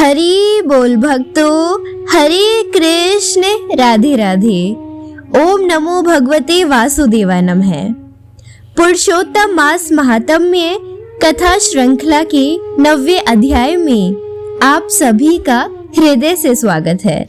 हरि बोल भक्तों, हरे कृष्ण, राधे राधे। ओम नमो भगवते वासुदेवाय नमः। पुरुषोत्तम मास महात्म्य कथा श्रृंखला के 90वें अध्याय में आप सभी का हृदय से स्वागत है।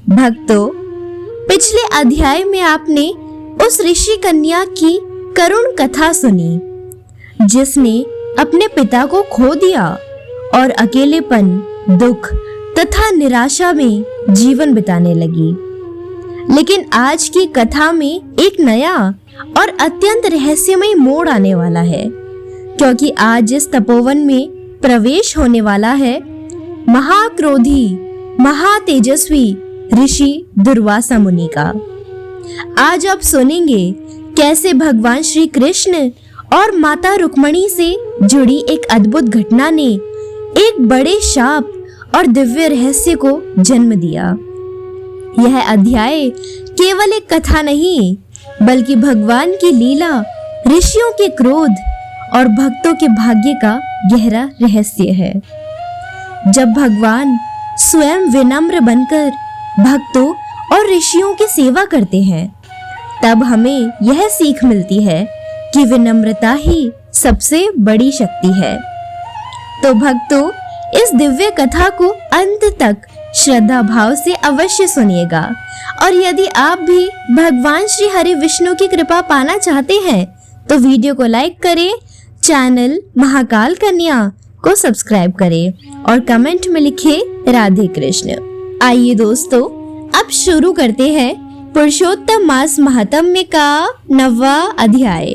भक्तों, पिछले अध्याय में आपने उस ऋषि कन्या की करुण कथा सुनी जिसने अपने पिता को खो दिया और अकेलेपन, दुख तथा निराशा में जीवन बिताने लगी। लेकिन आज की कथा में एक नया और अत्यंत रहस्यमय मोड़ आने वाला है, क्योंकि आज इस तपोवन में प्रवेश होने वाला है महाक्रोधी, महातेजस्वी ऋषि दुर्वासा मुनि का। आज आप सुनेंगे कैसे भगवान श्री कृष्ण और माता रुक्मणी से जुड़ी एक अद्भुत घटना ने एक बड़े शाप और दिव्य रहस्य को जन्म दिया। यह अध्याय केवल एक कथा नहीं, बल्कि भगवान की लीला, ऋषियों के क्रोध और भक्तों के भाग्य का गहरा रहस्य है। जब भगवान स्वयं विनम्र बनकर भक्तों और ऋषियों की सेवा करते हैं, तब हमें यह सीख मिलती है कि विनम्रता ही सबसे बड़ी शक्ति है। तो भक्तों, इस दिव्य कथा को अंत तक श्रद्धा भाव से अवश्य सुनिएगा। और यदि आप भी भगवान श्री हरि विष्णु की कृपा पाना चाहते हैं तो वीडियो को लाइक करें, चैनल महाकाल कन्या को सब्सक्राइब करें और कमेंट में लिखें राधे कृष्ण। आइए दोस्तों, अब शुरू करते हैं पुरुषोत्तम मास महात्म्य का 9वां अध्याय।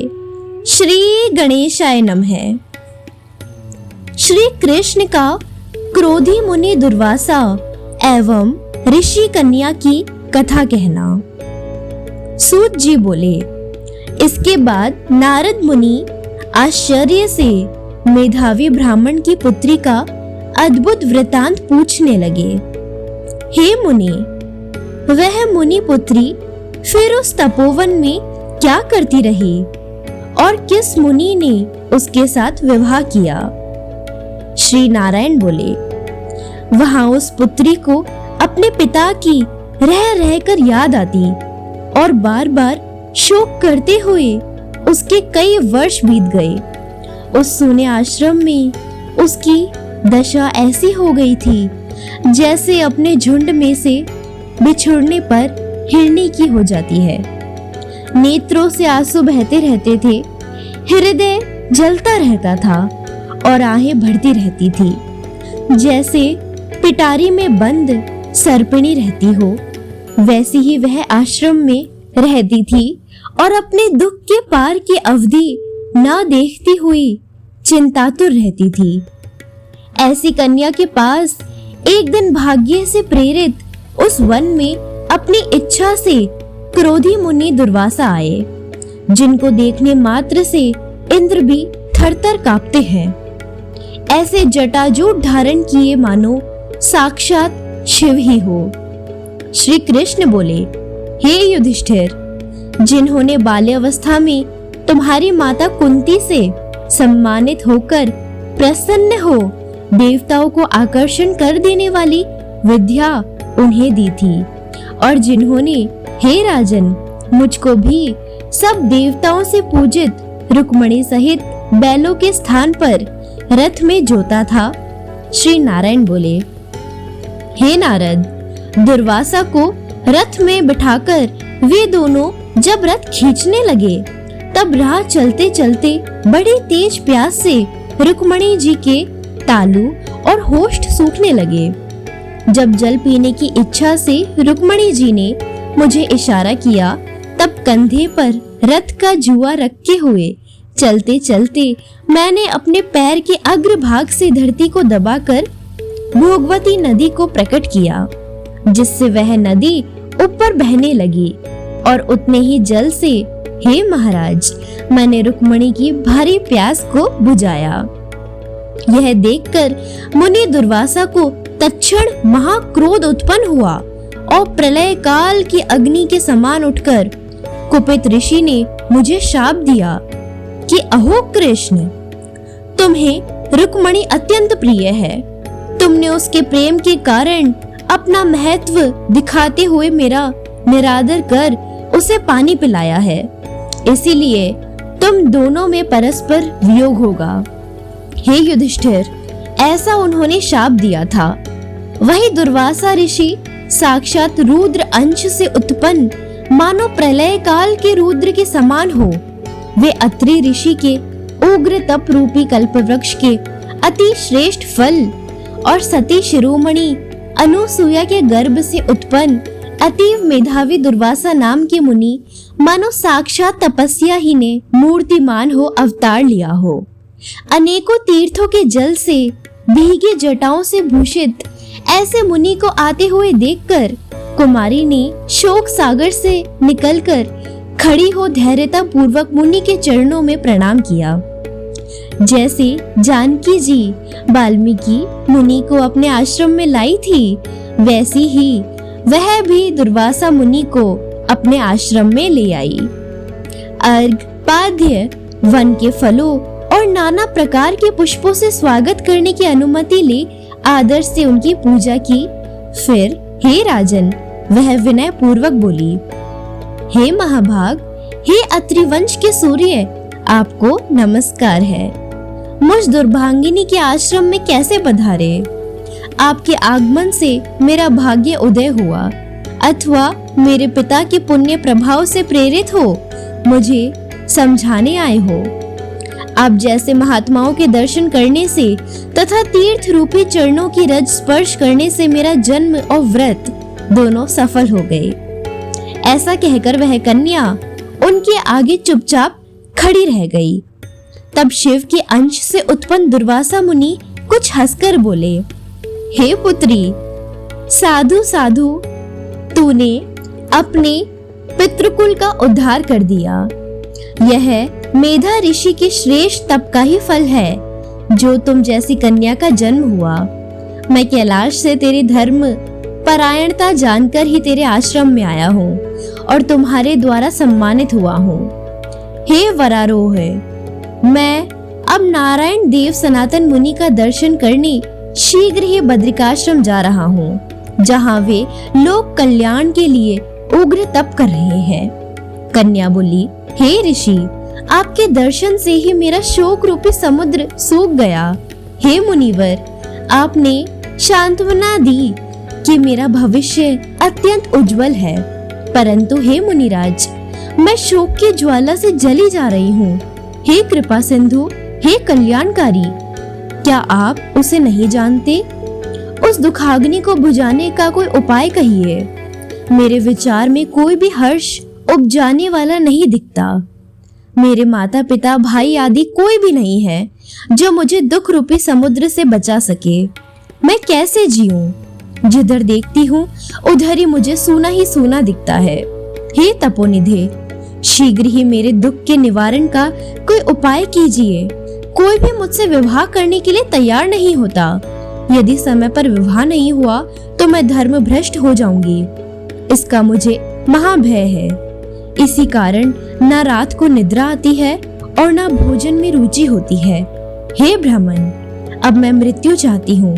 श्री गणेशाय नमः। श्री कृष्ण का क्रोधी मुनि दुर्वासा एवं ऋषि कन्या की कथा कहना। सूत जी बोले, इसके बाद नारद मुनि आश्चर्य से मेधावी ब्राह्मण की पुत्री का अद्भुत वृतांत पूछने लगे। हे मुनि, वह मुनि पुत्री फिर उस तपोवन में क्या करती रही और किस मुनि ने उसके साथ विवाह किया? श्री नारायण बोले, वहां उस पुत्री को अपने पिता की रह रहकर याद आती और बार बार शोक करते हुए उसके कई वर्ष बीत गए। उस सूने आश्रम में उसकी दशा ऐसी हो गई थी जैसे अपने झुंड में से बिछुड़ने पर हिरनी की हो जाती है। नेत्रों से आंसू बहते रहते थे, हृदय जलता रहता था और आहें भरती रहती थी। जैसे पिटारी में बंद सर्पिणी रहती हो, वैसी ही वह आश्रम में रहती थी और अपने दुख के पार की अवधि न देखती हुई चिंतातुर रहती थी। ऐसी कन्या के पास एक दिन भाग्य से प्रेरित उस वन में अपनी इच्छा से क्रोधी मुनि दुर्वासा आए, जिनको देखने मात्र से इंद्र भी थरथर कांपते हैं। ऐसे जटाजूट धारण किए मानो साक्षात शिव ही हो। श्री कृष्ण बोले, हे युधिष्ठिर, जिन्होंने बाल्यावस्था में तुम्हारी माता कुंती से सम्मानित होकर प्रसन्न हो देवताओं को आकर्षण कर देने वाली विद्या उन्हें दी थी, और जिन्होंने, हे राजन, मुझको भी सब देवताओं से पूजित रुक्मणी सहित बैलों के स्थान पर रथ में जोता था। श्री नारायण बोले, हे नारद, दुर्वासा को रथ में बिठाकर वे दोनों जब रथ खींचने लगे, तब राह चलते चलते बड़ी तेज प्यास से रुक्मणी जी के तालू और होष्ठ सूखने लगे। जब जल पीने की इच्छा से रुक्मणी जी ने मुझे इशारा किया, तब कंधे पर रथ का जुआ रखे हुए चलते चलते मैंने अपने पैर के अग्रभाग से धरती को दबाकर भोगवती नदी को प्रकट किया, जिससे वह नदी ऊपर बहने लगी। और उतने ही जल से, हे महाराज, मैंने रुक्मणी की भारी प्यास को बुझाया। यह देखकर मुनि दुर्वासा को तत्क्षण महाक्रोध उत्पन्न हुआ और प्रलय काल की अग्नि के समान उठकर कुपित ऋषि ने मुझे शाप दिया कि अहो कृष्ण, तुम्हें रुक्मणी अत्यंत प्रिय है, तुमने उसके प्रेम के कारण अपना महत्व दिखाते हुए मेरा निरादर कर उसे पानी पिलाया है, इसीलिए तुम दोनों में परस्पर वियोग होगा। हे युधिष्ठिर, ऐसा उन्होंने शाप दिया था। वही दुर्वासा ऋषि साक्षात रुद्र अंश से उत्पन्न मानो प्रलय काल के रुद्र के समान हो। वे अत्रि ऋषि के उग्र तप रूपी कल्पवृक्ष के अति श्रेष्ठ फल और सती शिरोमणि अनुसुया के गर्भ से उत्पन्न अतीव मेधावी दुर्वासा नाम के मुनि मानो साक्षात तपस्या ही ने मूर्तिमान हो अवतार लिया हो। अनेकों तीर्थों के जल से भीगे जटाओं से भूषित ऐसे मुनि को आते हुए देखकर कुमारी ने शोक सागर से निकलकर खड़ी हो धैर्यता पूर्वक मुनि के चरणों में प्रणाम किया। जैसे जानकी जी वाल्मीकि मुनि को अपने आश्रम में लाई थी, वैसी ही वह भी दुर्वासा मुनि को अपने आश्रम में ले आई। अर्घ, पाद्य, वन के फलों और नाना प्रकार के पुष्पों से स्वागत करने की अनुमति ले आदर से उनकी पूजा की। फिर हे राजन, वह विनय पूर्वक बोली, हे महाभाग, हे अत्रिवंश के सूर्य, आपको नमस्कार है। मुझ दुर्भांगिनी के आश्रम में कैसे पधारे? आपके आगमन से मेरा भाग्य उदय हुआ, अथवा मेरे पिता के पुण्य प्रभाव से प्रेरित हो मुझे समझाने आए हो। आप जैसे महात्माओं के दर्शन करने से तथा तीर्थ रूपी चरणों की रज स्पर्श करने से मेरा जन्म और व्रत दोनों सफल हो गए। ऐसा कहकर वह कन्या उनके आगे चुपचाप खड़ी रह गई। तब शिव के अंश से उत्पन्न दुर्वासा मुनि कुछ हंसकर बोले, हे पुत्री, साधु साधु, तूने अपने पितृकुल का उद्धार कर दिया। यह मेधा ऋषि के श्रेष्ठ तप का ही फल है जो तुम जैसी कन्या का जन्म हुआ। मैं कैलाश से तेरे धर्म परायणता जानकर ही तेरे आश्रम में आया हूँ और तुम्हारे द्वारा सम्मानित हुआ हूँ। हे वरारोह, मैं अब नारायण देव सनातन मुनि का दर्शन करने शीघ्र ही बद्रिकाश्रम जा रहा हूँ, जहाँ वे लोक कल्याण के लिए उग्र तप कर रहे हैं। कन्या बोली, हे ऋषि, आपके दर्शन से ही मेरा शोक रूपी समुद्र सूख गया। हे मुनिवर, आपने सांत्वना दी कि मेरा भविष्य अत्यंत उज्जवल है, परंतु हे मुनिराज, मैं शोक की ज्वाला से जली जा रही हूँ। हे कृपा सिंधु, हे कल्याणकारी, क्या आप उसे नहीं जानते? उस दुखाग्नि को बुझाने का कोई उपाय कहिए। मेरे विचार में कोई भी हर्ष उपजाने वाला नहीं दिखता। मेरे माता पिता भाई आदि कोई भी नहीं है जो मुझे दुख रूपी समुद्र से बचा सके। मैं कैसे जीऊं? जिधर देखती हूँ उधर ही मुझे सूना ही सूना दिखता है। हे तपोनिधे, शीघ्र ही मेरे दुख के निवारण का कोई उपाय कीजिए। कोई भी मुझसे विवाह करने के लिए तैयार नहीं होता। यदि समय पर विवाह नहीं हुआ तो मैं धर्म भ्रष्ट हो जाऊंगी। इसका मुझे महाभय है। इसी कारण न रात को निद्रा आती है और न भोजन में रुचि होती है। हे ब्राह्मण, अब मैं मृत्यु चाहती हूँ,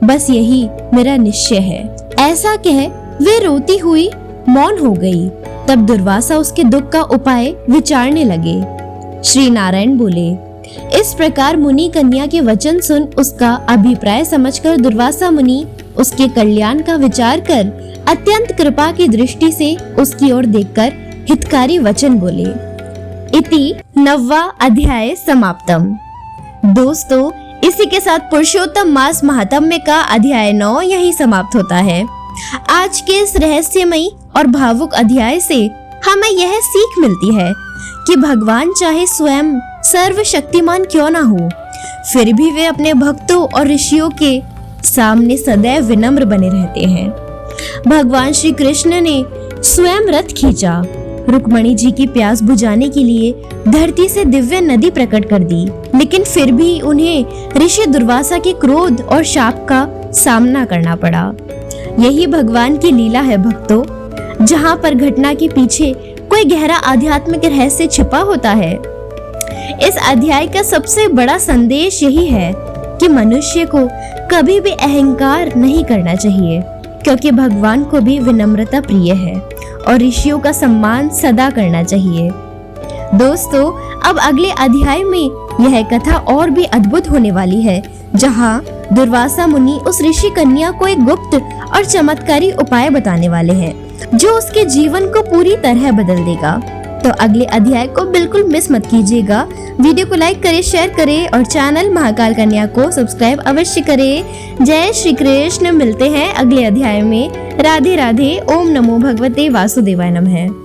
बस यही मेरा निश्चय है। ऐसा कह वे रोती हुई मौन हो गई। तब दुर्वासा उसके दुख का उपाय विचारने लगे। श्री नारायण बोले, इस प्रकार मुनि कन्या के वचन सुन उसका अभिप्राय समझकर दुर्वासा मुनि उसके कल्याण का विचार कर अत्यंत कृपा की दृष्टि से उसकी ओर देखकर हितकारी वचन बोले। इति 9वां अध्याय समाप्तम। दोस्तों, इसी के साथ पुरुषोत्तम मास महात्म्य का अध्याय 9 यही समाप्त होता है। आज के इस रहस्यमयी और भावुक अध्याय से हमें यह सीख मिलती है कि भगवान चाहे स्वयं सर्वशक्तिमान क्यों ना हो, फिर भी वे अपने भक्तों और ऋषियों के सामने सदैव विनम्र बने रहते हैं। भगवान श्री कृष्ण ने स्वयं रथ खींचा, रुक्मणी जी की प्यास बुझाने के लिए धरती से दिव्य नदी प्रकट कर दी, लेकिन फिर भी उन्हें ऋषि दुर्वासा के क्रोध और शाप का सामना करना पड़ा। यही भगवान की लीला है भक्तों, जहाँ पर घटना के पीछे कोई गहरा आध्यात्मिक रहस्य छिपा होता है। इस अध्याय का सबसे बड़ा संदेश यही है कि मनुष्य को कभी भी अहंकार नहीं करना चाहिए, क्योंकि भगवान को भी विनम्रता प्रिय है और ऋषियों का सम्मान सदा करना चाहिए। दोस्तों, अब अगले अध्याय में यह कथा और भी अद्भुत होने वाली है, जहाँ दुर्वासा मुनि उस ऋषि कन्या को एक गुप्त और चमत्कारी उपाय बताने वाले हैं जो उसके जीवन को पूरी तरह बदल देगा। तो अगले अध्याय को बिल्कुल मिस मत कीजिएगा। वीडियो को लाइक करें, शेयर करें और चैनल महाकाल कन्या को सब्सक्राइब अवश्य करें। जय श्री कृष्ण। मिलते हैं अगले अध्याय में। राधे राधे। ओम नमो भगवते वासुदेवाय नमः।